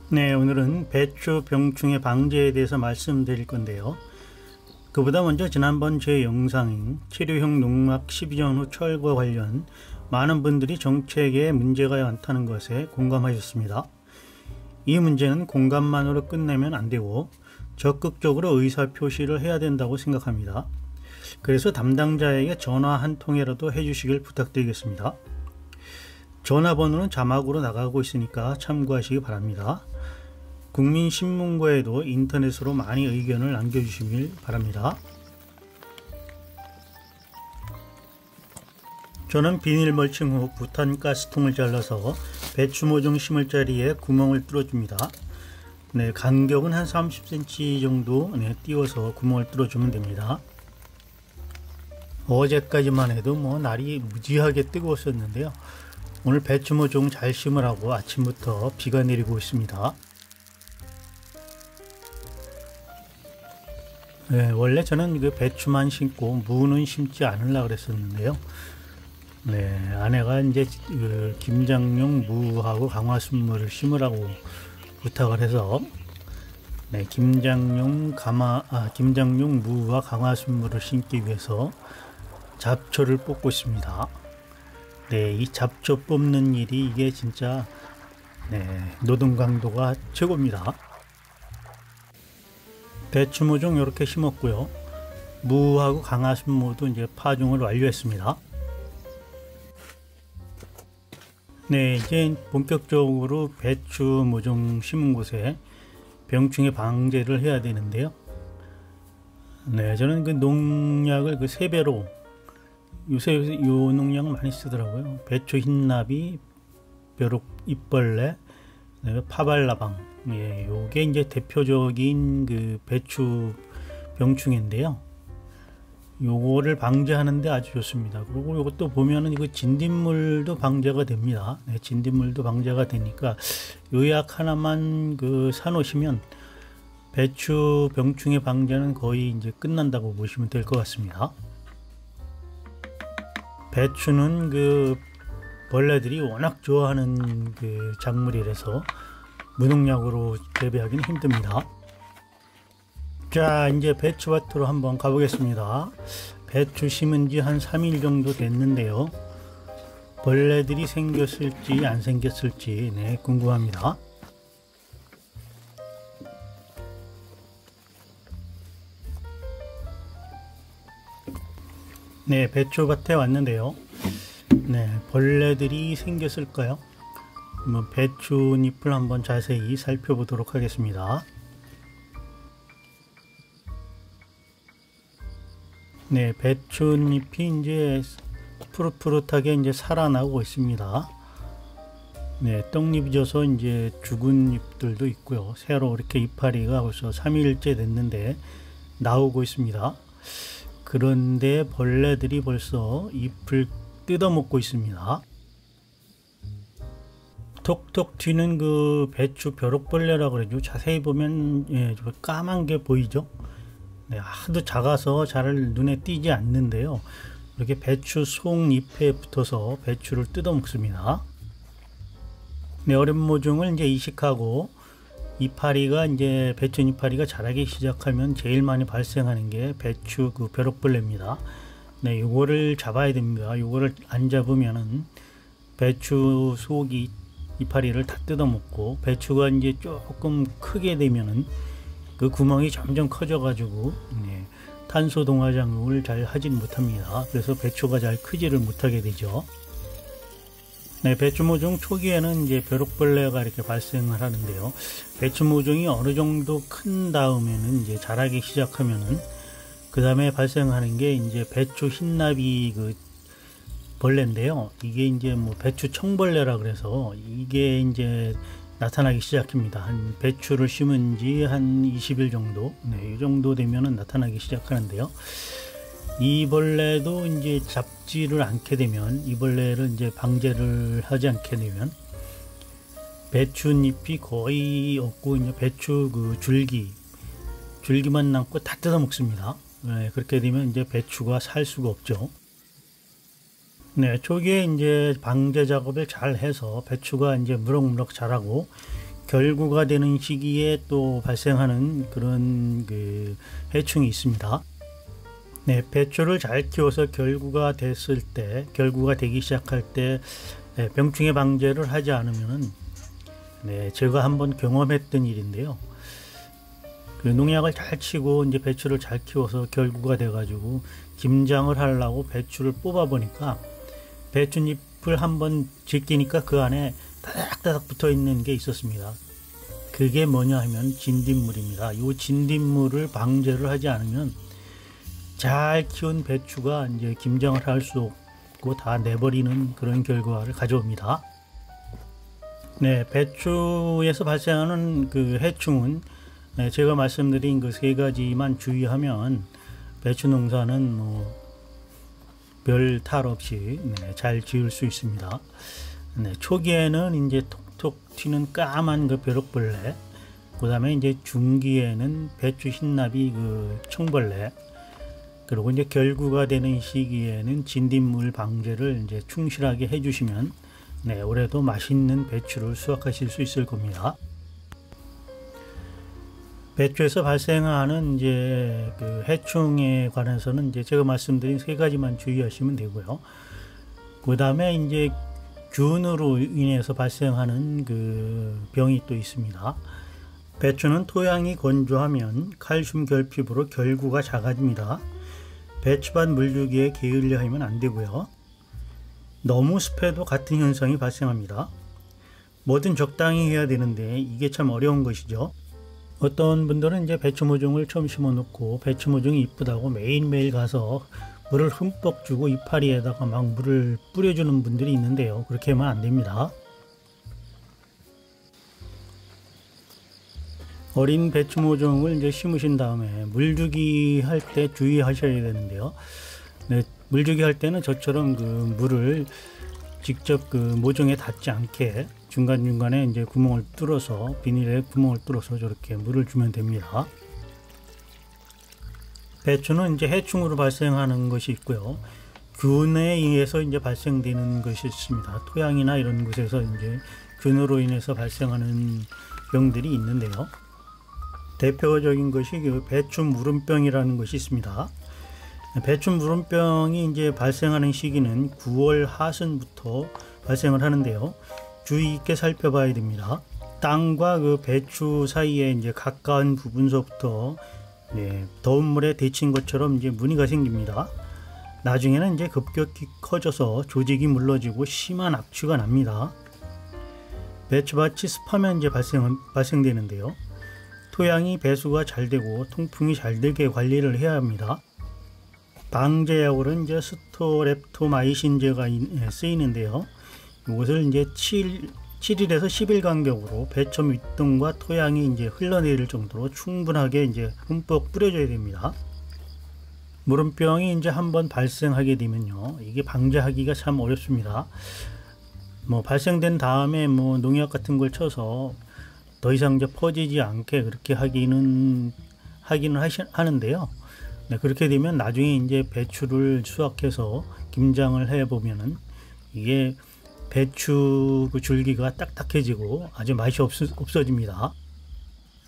네, 오늘은 배추 병충해 방제에 대해서 말씀드릴 건데요. 그보다 먼저 지난번 제 영상인 치료형 농막 12년 후 철거 관련 많은 분들이 정책에 문제가 많다는 것에 공감하셨습니다. 이 문제는 공감만으로 끝내면 안 되고 적극적으로 의사표시를 해야 된다고 생각합니다. 그래서 담당자에게 전화 한 통이라도 해주시길 부탁드리겠습니다. 전화번호는 자막으로 나가고 있으니까 참고하시기 바랍니다. 국민신문고에도 인터넷으로 많이 의견을 남겨주시길 바랍니다. 저는 비닐 멀칭 후 부탄가스통을 잘라서 배추 모종 심을 자리에 구멍을 뚫어줍니다. 네, 간격은 한 30cm 정도 띄워서 구멍을 뚫어주면 됩니다. 어제까지만 해도 날이 무지하게 뜨거웠었는데요. 오늘 배추 모종 잘 심으라고 아침부터 비가 내리고 있습니다. 네, 원래 저는 그 배추만 심고 무는 심지 않으려고 그랬었는데요. 네, 아내가 이제 김장용 무하고 강화순무를 심으라고 부탁을 해서 김장용 무와 강화순무를 심기 위해서 잡초를 뽑고 있습니다. 네, 이 잡초 뽑는 일이 이게 진짜 노동 강도가 최고입니다. 배추 모종 이렇게 심었고요. 무하고 강화순무도 이제 파종을 완료했습니다. 네, 이제 본격적으로 배추 모종 심은 곳에 병충해 방제를 해야 되는데요. 네, 저는 그 농약을 그 3배로 요새 요 농약을 많이 쓰더라고요. 배추 흰나비, 벼룩 잎벌레, 파발나방. 예, 요게 이제 대표적인 그 배추 병충해인데요. 요거를 방제하는데 아주 좋습니다. 그리고 요것도 보면은 이거 진딧물도 방제가 됩니다. 네, 진딧물도 방제가 되니까 요 약 하나만 그 사놓으시면 배추 병충해 방제는 거의 이제 끝난다고 보시면 될 것 같습니다. 배추는 그 벌레들이 워낙 좋아하는 그 작물이라서 무농약으로 재배하기는 힘듭니다. 자, 이제 배추밭으로 한번 가보겠습니다. 배추 심은 지 한 3일 정도 됐는데요. 벌레들이 생겼을지 안 생겼을지 궁금합니다. 네, 배추밭에 왔는데요. 네, 벌레들이 생겼을까요? 배추잎을 한번 자세히 살펴보도록 하겠습니다. 네, 배추잎이 이제 푸릇푸릇하게 이제 살아나고 있습니다. 네, 떡잎이 져서 이제 죽은 잎들도 있고요. 새로 이렇게 이파리가 벌써 3일째 됐는데 나오고 있습니다. 그런데 벌레들이 벌써 잎을 뜯어먹고 있습니다. 톡톡 튀는 그 배추 벼룩벌레라고 그러죠. 자세히 보면 까만 게 보이죠. 네, 하도 작아서 잘 눈에 띄지 않는데요. 이렇게 배추 속잎에 붙어서 배추를 뜯어먹습니다. 네, 어린 모종을 이제 이식하고 이파리가 이제 배추 이파리가 자라기 시작하면 제일 많이 발생하는 게 배추 그 벼룩벌레입니다. 네, 요거를 잡아야 됩니다. 요거를 안 잡으면은 배추 속이 이파리를 다 뜯어먹고 배추가 이제 조금 크게 되면은 그 구멍이 점점 커져 가지고 탄소 동화작용을 잘 하진 못합니다. 그래서 배추가 잘 크지를 못하게 되죠. 네, 배추 모종 초기에는 이제 벼룩벌레가 이렇게 발생을 하는데요. 배추 모종이 어느 정도 큰 다음에는 이제 자라기 시작하면은 그 다음에 발생하는 게 이제 배추 흰나비 그 벌레인데요. 이게 이제 배추 청벌레라 그래서 이게 이제 나타나기 시작합니다. 한 배추를 심은 지 한 20일 정도, 이 정도 되면은 나타나기 시작하는데요. 이 벌레도 이제 잡지를 않게 되면, 이 벌레를 이제 방제를 하지 않게 되면 배추잎이 거의 없고 이제 배추 그 줄기만 남고 다 뜯어 먹습니다. 네, 그렇게 되면 이제 배추가 살 수가 없죠. 네, 초기에 이제 방제 작업을 잘 해서 배추가 이제 무럭무럭 자라고 결구가 되는 시기에 또 발생하는 그런 그 해충이 있습니다. 네, 배추를 잘 키워서 결구가 됐을 때, 결구가 되기 시작할 때 병충해 방제를 하지 않으면은, 네, 제가 한번 경험했던 일인데요. 그 농약을 잘 치고 이제 배추를 잘 키워서 결구가 돼가지고 김장을 하려고 배추를 뽑아 보니까 배춧잎을 한번 제끼니까 그 안에 따닥따닥 붙어 있는 게 있었습니다. 그게 뭐냐 하면 진딧물입니다. 이 진딧물을 방제를 하지 않으면 잘 키운 배추가 이제 김장을 할 수 없고 다 내버리는 그런 결과를 가져옵니다. 네, 배추에서 발생하는 그 해충은 제가 말씀드린 그 세 가지만 주의하면 배추 농사는 뭐 별 탈 없이 잘 지을 수 있습니다. 네, 초기에는 이제 톡톡 튀는 까만 그 벼룩벌레, 그 다음에 이제 중기에는 배추 흰나비 그 청벌레, 그리고 이제 결구가 되는 시기에는 진딧물 방제를 이제 충실하게 해주시면 네, 올해도 맛있는 배추를 수확하실 수 있을 겁니다. 배추에서 발생하는 이제 그 해충에 관해서는 이제 제가 말씀드린 세 가지만 주의하시면 되고요. 그 다음에 이제 균으로 인해서 발생하는 그 병이 또 있습니다. 배추는 토양이 건조하면 칼슘 결핍으로 결구가 작아집니다. 배추밭 물주기에 게을려 하면 안 되고요. 너무 습해도 같은 현상이 발생합니다. 뭐든 적당히 해야 되는데 이게 참 어려운 것이죠. 어떤 분들은 이제 배추 모종을 처음 심어 놓고 배추 모종이 이쁘다고 매일매일 가서 물을 흠뻑 주고 이파리에다가 막 물을 뿌려주는 분들이 있는데요. 그렇게 하면 안 됩니다. 어린 배추 모종을 이제 심으신 다음에 물주기 할 때 주의하셔야 되는데요. 네, 물주기 할 때는 저처럼 그 물을 직접 그 모종에 닿지 않게 중간중간에 이제 구멍을 뚫어서, 비닐에 구멍을 뚫어서 저렇게 물을 주면 됩니다. 배추는 이제 해충으로 발생하는 것이 있고요. 균에 의해서 이제 발생되는 것이 있습니다. 토양이나 이런 곳에서 이제 균으로 인해서 발생하는 병들이 있는데요. 대표적인 것이 그 배추 무름병이라는 것이 있습니다. 배추 무름병이 이제 발생하는 시기는 9월 하순부터 발생을 하는데요. 주의 있게 살펴봐야 됩니다. 땅과 그 배추 사이에 이제 가까운 부분서부터 더운 물에 데친 것처럼 이제 무늬가 생깁니다. 나중에는 이제 급격히 커져서 조직이 물러지고 심한 악취가 납니다. 배추밭이 습하면 이제 발생되는데요. 토양이 배수가 잘 되고 통풍이 잘 되게 관리를 해야 합니다. 방제약으로는 이제 스토렙토마이신제가 쓰이는데요. 이것을 이제 7일에서 10일 간격으로 배추 밑둥과 토양이 이제 흘러내릴 정도로 충분하게 이제 흠뻑 뿌려줘야 됩니다. 무름병이 이제 한번 발생하게 되면요, 이게 방제하기가 참 어렵습니다. 뭐 발생된 다음에 뭐 농약 같은 걸 쳐서 더 이상 이제 퍼지지 않게 그렇게 하기는 하는데요. 네, 그렇게 되면 나중에 이제 배추를 수확해서 김장을 해 보면은 이게 배추 그 줄기가 딱딱해지고 아주 맛이 없어집니다.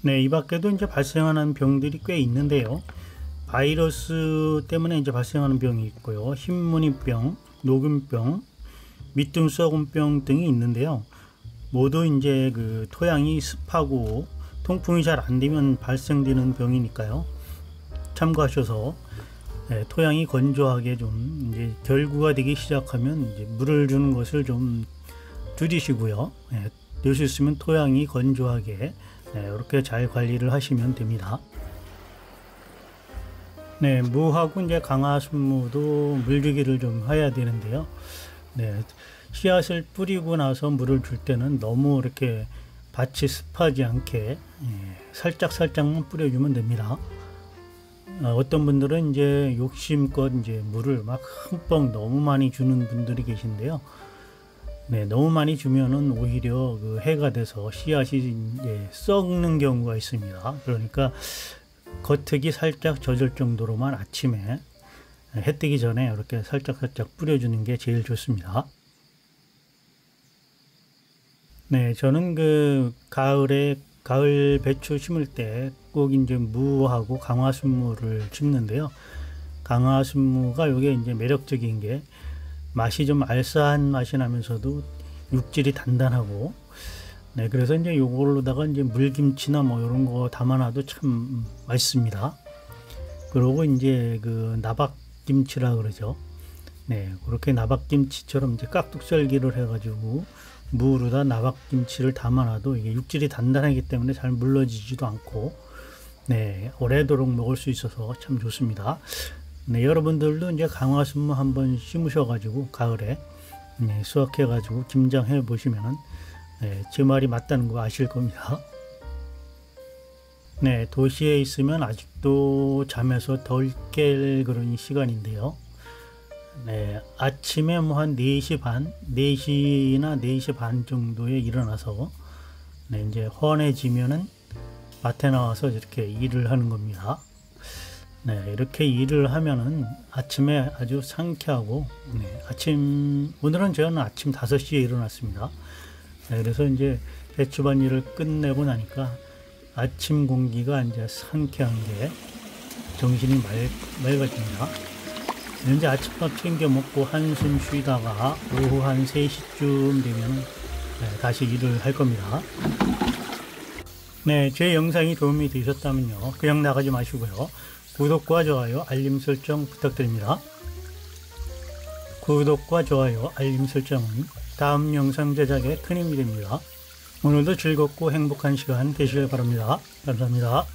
네, 이 밖에도 이제 발생하는 병들이 꽤 있는데요. 바이러스 때문에 이제 발생하는 병이 있고요. 흰무늬병, 녹균병, 밑둥 썩은병 등이 있는데요. 모두 이제 그 토양이 습하고 통풍이 잘 안 되면 발생되는 병이니까요. 참고하셔서 토양이 건조하게 좀 이제 결구가 되기 시작하면 이제 물을 주는 것을 좀 줄이시고요. 될 수 있으면 토양이 건조하게 이렇게 잘 관리를 하시면 됩니다. 네, 무하고 이제 강화순무도 물주기를 좀 해야 되는데요. 네, 씨앗을 뿌리고 나서 물을 줄 때는 너무 이렇게 밭이 습하지 않게 살짝만 뿌려주면 됩니다. 어떤 분들은 이제 욕심껏 이제 물을 막 흠뻑 너무 많이 주는 분들이 계신데요. 네, 너무 많이 주면은 오히려 그 해가 돼서 씨앗이 이제 썩는 경우가 있습니다. 그러니까 겉흙이 살짝 젖을 정도로만 아침에 해 뜨기 전에 이렇게 살짝 뿌려주는 게 제일 좋습니다. 네, 저는 그 가을 배추 심을 때 꼭 이제 무하고 강화순무를 심는데요. 강화순무가 요게 이제 매력적인 게 맛이 좀 알싸한 맛이 나면서도 육질이 단단하고, 네, 그래서 이제 요걸로다가 이제 물김치나 뭐 이런 거 담아놔도 참 맛있습니다. 그리고 이제 그 나박김치라 그러죠. 네, 그렇게 나박김치처럼 이제 깍둑썰기를 해가지고 무로다 나박김치를 담아놔도 이게 육질이 단단하기 때문에 잘 물러지지도 않고, 네, 오래도록 먹을 수 있어서 참 좋습니다. 네, 여러분들도 이제 강화순무 한번 심으셔가지고 가을에 네, 수확해가지고 김장해 보시면은 네, 제 말이 맞다는 거 아실 겁니다. 네, 도시에 있으면 아직도 잠에서 덜 깰 그런 시간인데요. 네, 아침에 뭐 한 4시 반, 4시나 4시 반 정도에 일어나서 네, 이제 헌해지면은 밭에 나와서 이렇게 일을 하는 겁니다. 네, 이렇게 일을 하면은 아침에 아주 상쾌하고, 네, 오늘은 저는 아침 5시에 일어났습니다. 네, 그래서 이제 배추밭 일을 끝내고 나니까 아침 공기가 이제 상쾌한 게 정신이 맑아집니다. 이제 아침밥 챙겨 먹고 한숨 쉬다가 오후 한 3시쯤 되면 네, 다시 일을 할 겁니다. 네, 제 영상이 도움이 되셨다면요, 그냥 나가지 마시고요, 구독과 좋아요, 알림 설정 부탁드립니다. 구독과 좋아요, 알림 설정은 다음 영상 제작에 큰 힘이 됩니다. 오늘도 즐겁고 행복한 시간 되시길 바랍니다. 감사합니다.